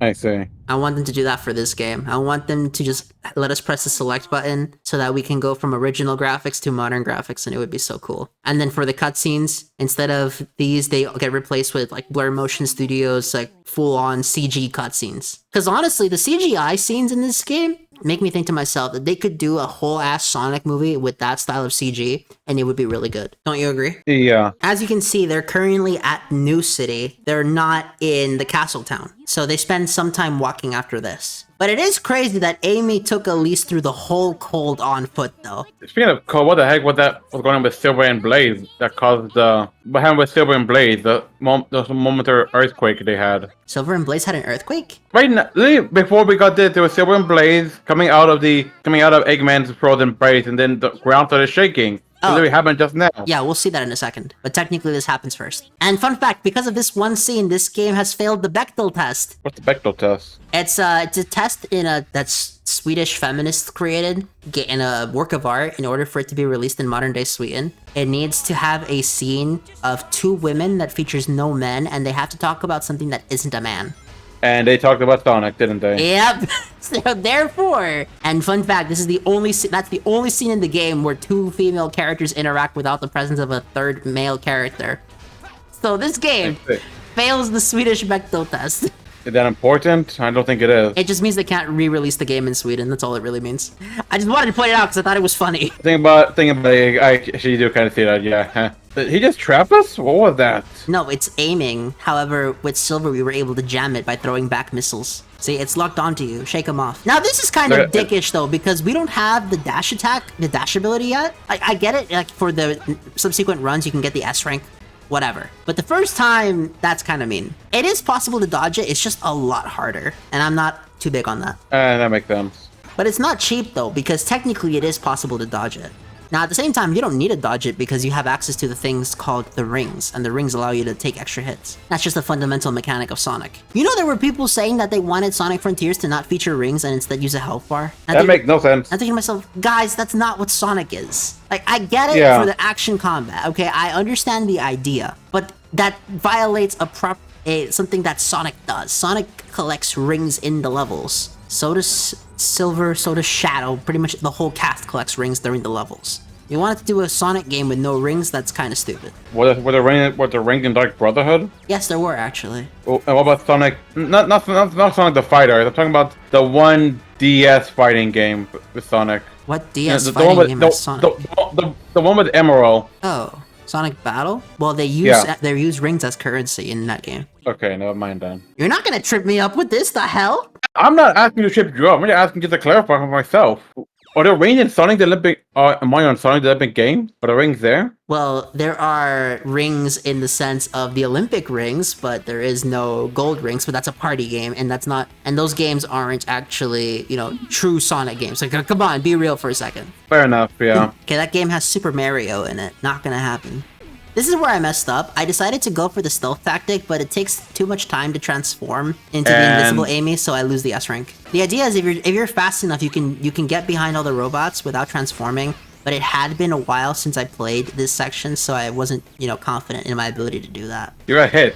I see. I want them to do that for this game. I want them to just let us press the select button so that we can go from original graphics to modern graphics, and it would be so cool. And then for the cutscenes, instead of these, they get replaced with like Blur Motion Studios, like full-on CG cutscenes. Because honestly, the CGI scenes in this game make me think to myself that they could do a whole-ass Sonic movie with that style of CG, and it would be really good. Don't you agree? Yeah. As you can see, they're currently at New City. They're not in the castle town. So they spend some time walking after this. But it is crazy that Amy took Elise through the whole cold on foot, though. Speaking of cold, what the heck was going on with Silver and Blaze that caused what happened with Silver and Blaze, the momentary earthquake they had? Silver and Blaze had an earthquake? Right now, before we got this, there was Silver and Blaze coming out of Eggman's frozen base, and then the ground started shaking. Oh. It happened just now. Yeah, we'll see that in a second. But technically this happens first. And fun fact, because of this one scene, this game has failed the Bechdel test. What's the Bechdel test? It's a test that's Swedish feminists created in a work of art in order for it to be released in modern day Sweden. It needs to have a scene of two women that features no men, and they have to talk about something that isn't a man. And they talked about Sonic, didn't they? Yep. So therefore, and fun fact, that's the only scene in the game where two female characters interact without the presence of a third male character. So this game fails the Swedish Bechdel test. Is that important? I don't think it is. It just means they can't re-release the game in Sweden. That's all it really means. I just wanted to point it out because I thought it was funny. Think about it, I actually do kind of see that, yeah. Did he just trap us? What was that? No, it's aiming. However, with Silver, we were able to jam it by throwing back missiles. See, it's locked onto you. Shake them off. Now, this is kind of dickish, though, because we don't have the dash attack, the dash ability yet. I get it. Like, for the subsequent runs, you can get the S rank. Whatever. But the first time, that's kind of mean. It is possible to dodge it. It's just a lot harder. And I'm not too big on that. That makes sense. But it's not cheap, though, because technically it is possible to dodge it. Now, at the same time, you don't need to dodge it because you have access to the things called the rings, and the rings allow you to take extra hits. That's just a fundamental mechanic of Sonic. You know, there were people saying that they wanted Sonic Frontiers to not feature rings and instead use a health bar. That makes no sense. I'm thinking to myself, guys, that's not what Sonic is. Like, I get it for the action combat, okay? I understand the idea, but that violates something that Sonic does. Sonic collects rings in the levels. So does Silver, so does Shadow. Pretty much the whole cast collects rings during the levels. You wanted to do a Sonic game with no rings? That's kind of stupid. Was the ring in Dark Brotherhood? Yes, there were actually. Oh, and what about Sonic? Not Sonic the Fighter. I'm talking about the one DS fighting game with Sonic. What DS fighting game with Sonic? The one with Emerald. Oh, Sonic Battle? Well, they use rings as currency in that game. Okay, never mind then. You're not gonna trip me up with this, the hell? I'm not asking you to trip you up. I'm just asking you to clarify for myself. Are there rings in Sonic the Olympic? Am I on Sonic the Olympic game? Are the rings there? Well, there are rings in the sense of the Olympic rings, but there is no gold rings. But that's a party game, and that's not. And those games aren't actually, true Sonic games. Like, come on, be real for a second. Fair enough. Yeah. Okay, that game has Super Mario in it. Not gonna happen. This is where I messed up. I decided to go for the stealth tactic, but it takes too much time to transform into the invisible Amy, so I lose the S rank. The idea is if you're fast enough, you can get behind all the robots without transforming. But it had been a while since I played this section, so I wasn't, confident in my ability to do that. You're a hit.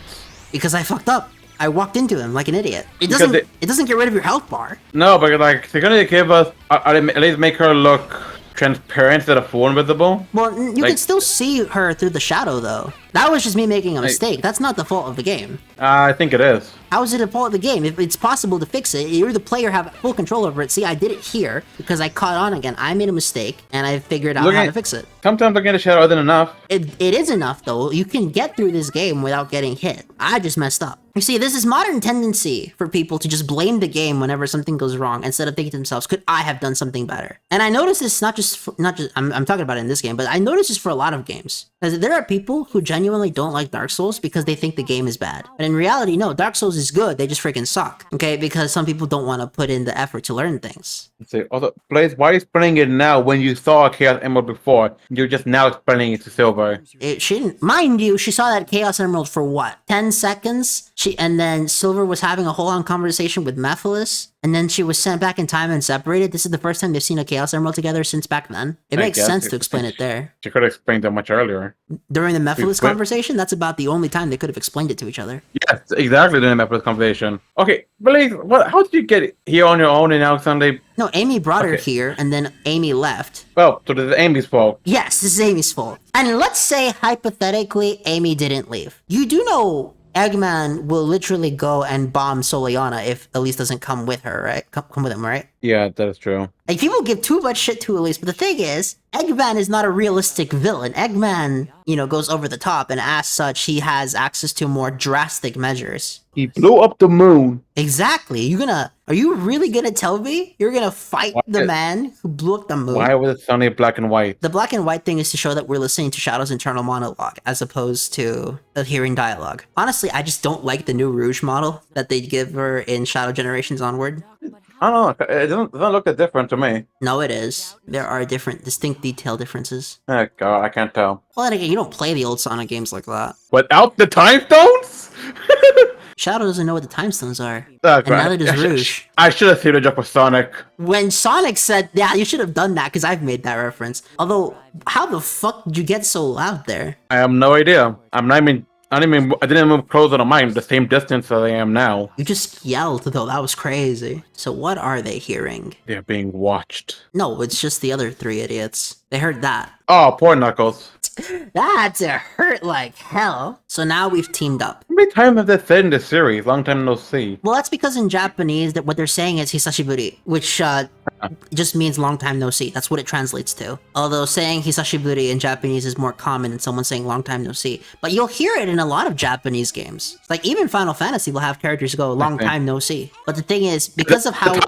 Because I fucked up. I walked into him like an idiot. It doesn't get rid of your health bar. No, but like they're gonna give us at least make her look transparent instead of full invisible. Well, you can still see her through the shadow, though. That was just me making a mistake. That's not the fault of the game. I think it is. How is it a fault of the game? If it's possible to fix it, you're the player, have full control over it. See, I did it here because I caught on again. I made a mistake, and I figured out how to fix it. Sometimes looking at the shadow isn't enough. It is enough, though. You can get through this game without getting hit. I just messed up. You see, there's this modern tendency for people to just blame the game whenever something goes wrong instead of thinking to themselves, could I have done something better? And I notice this not just I'm talking about it in this game, but I notice this for a lot of games. Because there are people who genuinely don't like Dark Souls because they think the game is bad. But in reality, no, Dark Souls is good. They just freaking suck. Okay, because some people don't want to put in the effort to learn things. Also, Blaze, why are you explaining it now when you saw Chaos Emerald before? You're just now explaining it to Silver. She didn't, mind you, she saw that Chaos Emerald for what? 10 seconds? And then Silver was having a whole-on conversation with Mephiles, and then she was sent back in time and separated. This is the first time they've seen a Chaos Emerald together since back then. It makes sense to explain it there. She could have explained that much earlier. During the Mephiles conversation, that's about the only time they could have explained it to each other. Yes, exactly, during the Mephiles conversation. Okay, Blaze, how did you get here on your own and now Sunday? No, Amy brought her here, and then Amy left. Well, so this is Amy's fault. Yes, this is Amy's fault. And let's say, hypothetically, Amy didn't leave. You do know Eggman will literally go and bomb Soliana if Elise doesn't come with her, right? Come with him, right? Yeah, that is true. Like, people give too much shit to Elise, but the thing is, Eggman is not a realistic villain. Eggman, goes over the top, and as such, he has access to more drastic measures. He blew up the moon. Exactly. Are you really gonna tell me you're gonna fight the man who blew up the moon? Why was it suddenly black and white? The black and white thing is to show that we're listening to Shadow's internal monologue, as opposed to hearing dialogue. Honestly, I just don't like the new Rouge model that they give her in Shadow Generations Onward. I don't know. It doesn't look that different to me. No, it is. There are distinct detail differences. Oh god, I can't tell. Well, then again, you don't play the old Sonic games like that. Without the time stones? Shadow doesn't know what the time stones are. Oh, and neither does Rouge. I should have seen a jump with Sonic. When Sonic said, yeah, you should have done that, because I've made that reference. Although, how the fuck did you get so loud there? I have no idea. I didn't move closer to mine, the same distance as I am now. You just yelled, though. That was crazy. So what are they hearing? They're being watched. No, it's just the other three idiots. They heard that. Oh, poor Knuckles. That's a hurt like hell. So now we've teamed up. How many times have they said in this series? Long time no see. Well, that's because in Japanese, that what they're saying is Hisashiburi, which just means long time no see. That's what it translates to. Although saying Hisashiburi in Japanese is more common than someone saying long time no see. But you'll hear it in a lot of Japanese games. Like even Final Fantasy will have characters go long time no see. But the thing is, because of how...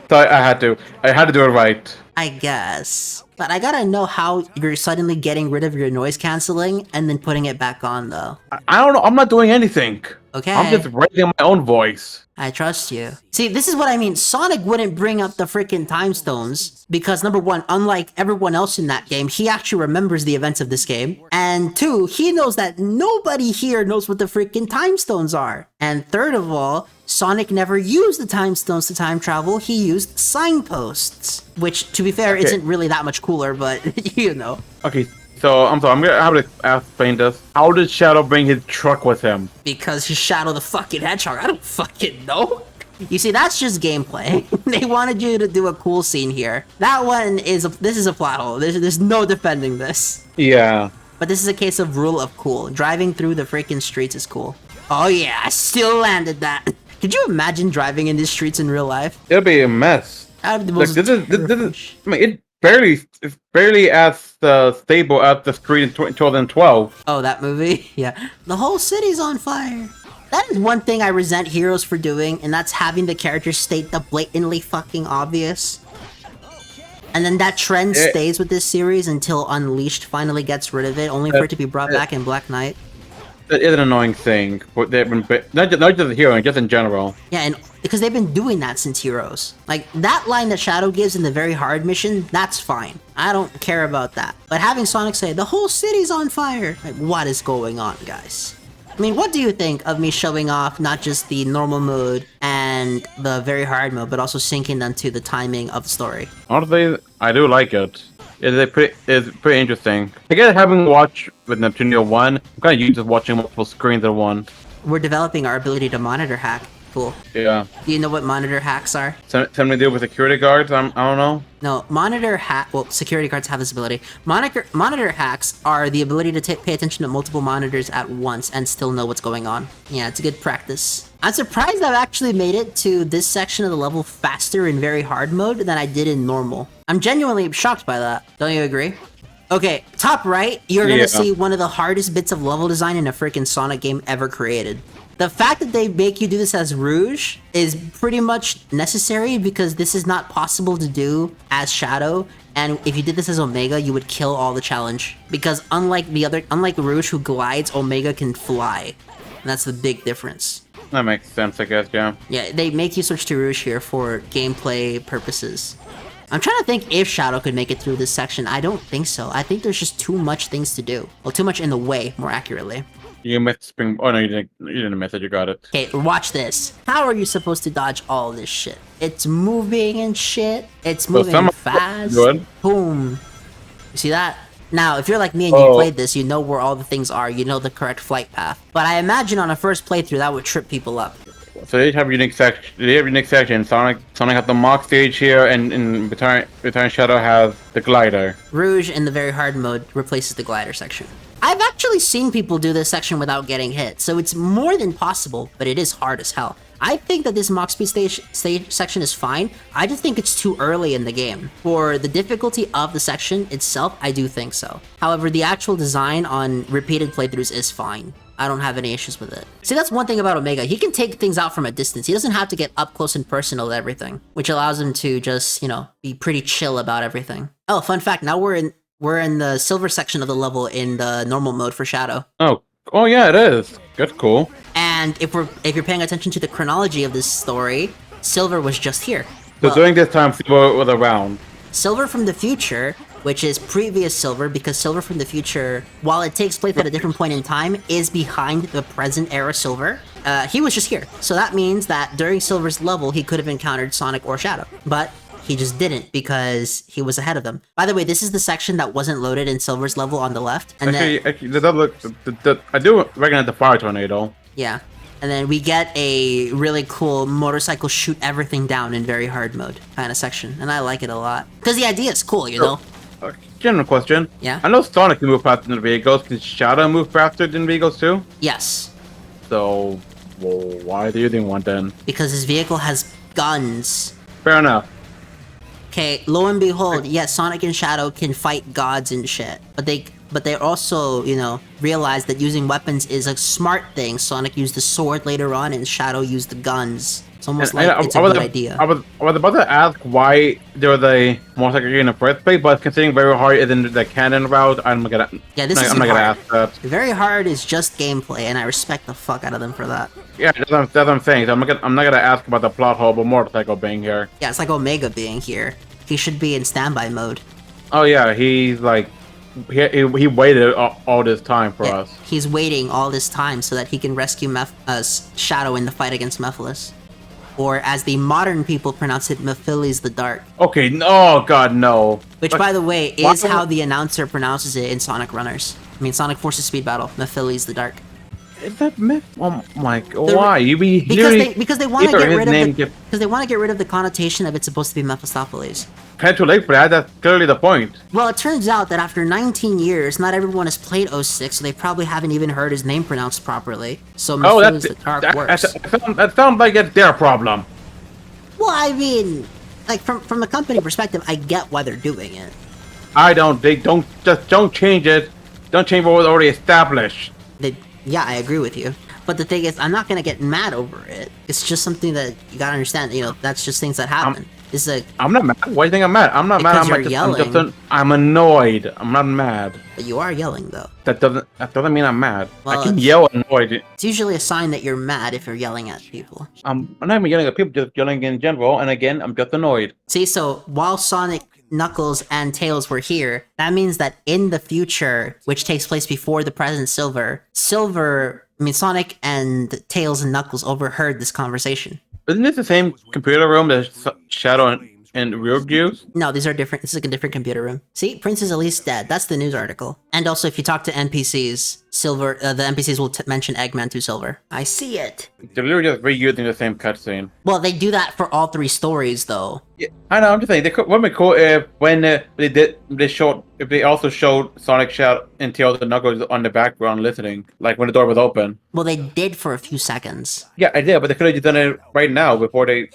So I had to do it right. I guess. But I gotta know how you're suddenly getting rid of your noise canceling and then putting it back on, though. I don't know. I'm not doing anything. I'm just Okay. raising my own voice. I trust you. See, this is what I mean. Sonic wouldn't bring up the freaking time stones because number one, unlike everyone else in that game, he actually remembers the events of this game. And two, he knows that nobody here knows what the freaking time stones are. And third of all, Sonic never used the time stones to time travel. He used signposts, which, to be fair, isn't really that much cooler, but you know. Okay, so I'm sorry. I'm gonna have to explain this. How did Shadow bring his truck with him? Because he shadowed the fucking hedgehog. I don't fucking know. You see, that's just gameplay. They wanted you to do a cool scene here. That one this is a plot hole. There's no defending this. Yeah. But this is a case of rule of cool. Driving through the freaking streets is cool. Oh yeah, I still landed that. Could you imagine driving in these streets in real life? It'll be a mess. That would be the Like most this is. terrifying I mean, it's barely as stable as the street in 2012. Oh, that movie? Yeah. The whole city's on fire. That is one thing I resent Heroes for doing, and that's having the characters state the blatantly fucking obvious. And then that trend stays with this series until Unleashed finally gets rid of it, only for it to be brought back in Black Knight. It is an annoying thing. But they've been not just the hero, just in general. Yeah, and because they've been doing that since Heroes. Like, that line that Shadow gives in the very hard mission, that's fine. I don't care about that. But having Sonic say, the whole city's on fire! Like, what is going on, guys? I mean, what do you think of me showing off not just the normal mode and the very hard mode, but also sinking them to the timing of the story? Honestly, I do like it. It's pretty interesting. I guess having watched with Neptunia 1, I'm kind of used to watching multiple screens at once. We're developing our ability to monitor hack. Cool. Yeah. Do you know what monitor hacks are? Something to do with security guards? I don't know. No, monitor hack. Well, security guards have this ability. Monitor hacks are the ability to pay attention to multiple monitors at once and still know what's going on. Yeah, it's a good practice. I'm surprised I've actually made it to this section of the level faster in very hard mode than I did in normal. I'm genuinely shocked by that. Don't you agree? Okay, top right, you're gonna see one of the hardest bits of level design in a freaking Sonic game ever created. The fact that they make you do this as Rouge is pretty much necessary because this is not possible to do as Shadow, and if you did this as Omega, you would kill all the challenge. Because unlike Rouge who glides, Omega can fly. And that's the big difference. That makes sense, I guess, yeah. Yeah, they make you switch to Rouge here for gameplay purposes. I'm trying to think if Shadow could make it through this section. I don't think so. I think there's just too much things to do. Well, too much in the way, more accurately. You missed spring. Oh no, you didn't miss it. You got it. Okay, watch this. How are you supposed to dodge all this shit? It's moving and shit. It's moving fast. Good. Boom. You see that? Now, if you're like me and you played this, you know where all the things are. You know the correct flight path. But I imagine on a first playthrough, that would trip people up. So they have unique section. They have unique section. Sonic has the mock stage here, and in Return Shadow has the glider. Rouge in the very hard mode replaces the glider section. I've actually seen people do this section without getting hit, so it's more than possible, but it is hard as hell. I think that this Mach Speed stage section is fine. I just think it's too early in the game. For the difficulty of the section itself, I do think so. However, the actual design on repeated playthroughs is fine. I don't have any issues with it. See, that's one thing about Omega. He can take things out from a distance. He doesn't have to get up close and personal with everything, which allows him to just, you know, be pretty chill about everything. Oh, fun fact, now we're in the silver section of the level in the normal mode for Shadow. Oh yeah, it is. That's cool. And if you're paying attention to the chronology of this story, Silver was just here. So during this time, Silver was around. Silver from the future, which is previous Silver, because Silver from the future, while it takes place at a different point in time, is behind the present era Silver. He was just here. So that means that during Silver's level, he could have encountered Sonic or Shadow. But he just didn't because he was ahead of them. By the way, this is the section that wasn't loaded in Silver's level on the left. And I do recognize the fire tornado. Yeah. And then we get a really cool motorcycle shoot everything down in very hard mode kind of section. And I like it a lot. Because the idea is cool, you know? General question. Yeah? I know Sonic can move faster than vehicles. Can Shadow move faster than vehicles too? Yes. So, well, why do you think one then? Because his vehicle has guns. Fair enough. Okay, lo and behold, yes, Sonic and Shadow can fight gods and shit. But they also, you know, realize that using weapons is a smart thing. Sonic used the sword later on and Shadow used the guns. It's almost And like it's a good idea. I was about to ask why there was a motorcycle game in the first place, but considering very hard is in the canon route, Yeah, this isn't I'm not gonna hard. ask that. Very hard is just gameplay, and I respect the fuck out of them for that. Yeah, that's what I'm saying. So I'm not gonna ask about the plot hole, but motorcycle being here. Yeah, it's like Omega being here. He should be in standby mode. Oh yeah, he's like he waited all this time for us. He's waiting all this time so that he can rescue Shadow in the fight against Mephiles. Or as the modern people pronounce it, Mephiles the Dark. Okay, oh god, no. Which, by the way, is how the announcer pronounces it in Sonic Runners. I mean, Sonic Forces Speed Battle, Mephiles the Dark. Is that myth? Oh my god, why? Because they want to get rid of the connotation of it's supposed to be Mephistopheles. Kind of too late for that. That's clearly the point. Well, it turns out that after 19 years, not everyone has played 06, so they probably haven't even heard his name pronounced properly. So Mephiles the Dark works. That sounds like it's their problem. Well, I mean, like from the company perspective, I get why they're doing it. They don't change it. Don't change what was already established. Yeah, I agree with you. But the thing is, I'm not gonna get mad over it. It's just something that you gotta understand. You know, that's just things that happen. I'm not mad. Why do you think I'm mad? I'm not mad. I'm annoyed. I'm not mad. But you are yelling though. That doesn't mean I'm mad. Well, I can yell annoyed. It's usually a sign that you're mad if you're yelling at people. I'm not even yelling at people, just yelling in general. And again, I'm just annoyed. See, so while Sonic, Knuckles, and Tails were here, that means that in the future, which takes place before the present Sonic and Tails and Knuckles overheard this conversation. Isn't this the same computer room that Shadow and Ryuk use? No, these are different. This is like a different computer room. See, Prince is at least dead. That's the news article. And also, if you talk to NPCs, the NPCs will mention Eggman to Silver. I see it. They're literally just reusing the same cutscene. Well, they do that for all three stories, though. Yeah, I know. I'm just saying. Wouldn't it be cool if if they also showed Sonic, Shadow, and Tails and Knuckles on the background listening, like when the door was open. Well, they did for a few seconds. Yeah, I did, but they could have just done it right now before they.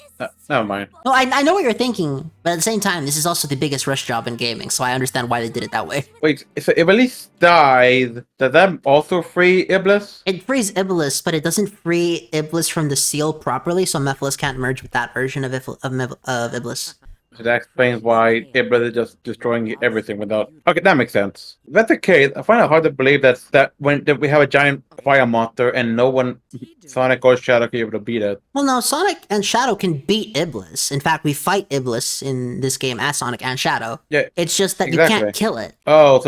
Never mind. No, I know what you're thinking, but at the same time, this is also the biggest rush job in gaming, so I understand why they did it that way. Wait, so if Elise dies, does that also free Iblis? It frees Iblis, but it doesn't free Iblis from the seal properly, so Mephiles can't merge with that version of Iblis. So that explains why Iblis is just destroying everything without. Okay, that makes sense. If that's the case, I find it hard to believe that we have a giant fire monster and no one, Sonic or Shadow, can be able to beat it. Well, no, Sonic and Shadow can beat Iblis. In fact, we fight Iblis in this game as Sonic and Shadow. Yeah, it's just that exactly. You can't kill it. Oh,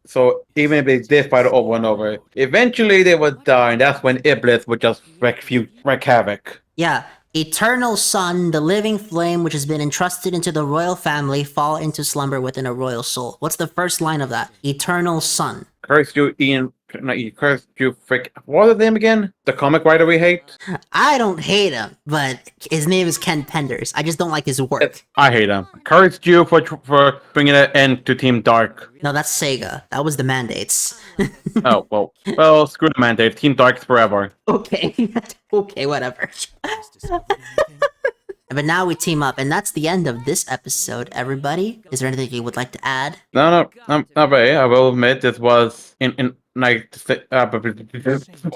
so even if they did fight it over and over, eventually they would die, and that's when Iblis would just wreak havoc. Yeah. Eternal Sun, the living flame which has been entrusted into the royal family, fall into slumber within a royal soul. What's the first line of that? Eternal Sun. Curse you, Ian. Curse you, frick. What was his name again? The comic writer we hate? I don't hate him, but his name is Ken Penders. I just don't like his work. I hate him. Curse you for bringing an end to Team Dark. No, that's Sega. That was the mandates. Oh, well, screw the mandate. Team Dark's forever. Okay. Okay, whatever. But now we team up, and that's the end of this episode, everybody. Is there anything you would like to add? No, not really. I will admit this was nice to see,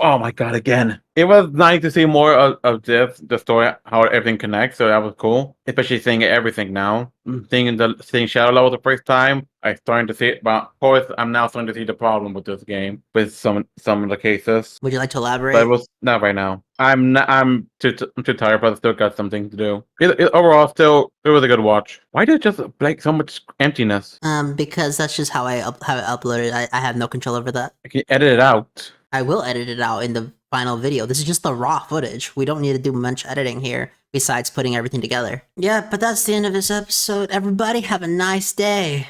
oh my god, again. It was nice to see more of the story, how everything connects, so that was cool. Especially seeing everything now. Seeing Shadow Level the first time, I'm starting to see it, but of course, I'm now starting to see the problem with this game, with some of the cases. Would you like to elaborate? But it was not right now. I'm too tired, but I still got something to do. Overall, it was a good watch. Why did it just like so much emptiness? Because that's just how I upload it. I have no control over that. I can edit it out. I will edit it out in the final video. This is just the raw footage. We don't need to do much editing here besides putting everything together. Yeah, but that's the end of this episode. Everybody have a nice day.